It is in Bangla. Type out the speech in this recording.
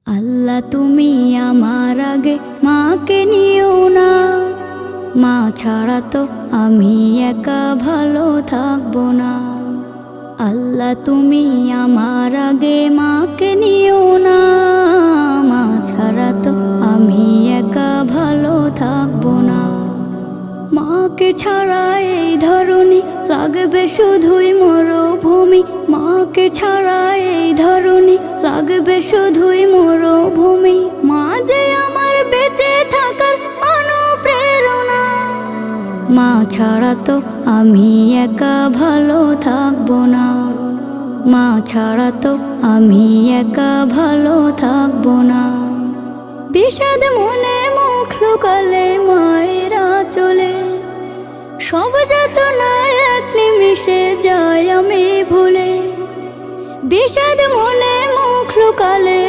আল্লাহ তুমি আমার আগে মাকে নিও না, মা ছাড়া তো আমি একা ভালো থাকবো না। আল্লাহ তুমি আমার আগে মাকে নিও না, মা ছাড়া তো আমি একা ভালো থাকবো না। মাকে ছাড়া এই ধরনী লাগবে শুধুই মরুভূমি, মাকে ছাড়া এই ধরনী লাগবে শুধুই মরুভূমি। মা যে আমার বেঁচে থাকার অনুপ্রেরণা, মা ছাড়া তো আমি একা ভালো থাকবো না। মা ছাড়া তো আমি একা ভালো থাকবো না। বিষাদ মনে মুখ লুকালে মায়েরা চলে, সব যাতনা এক নিমিষে যায় আমি ভুলে। বিষাদ মনে মুখ লুকালে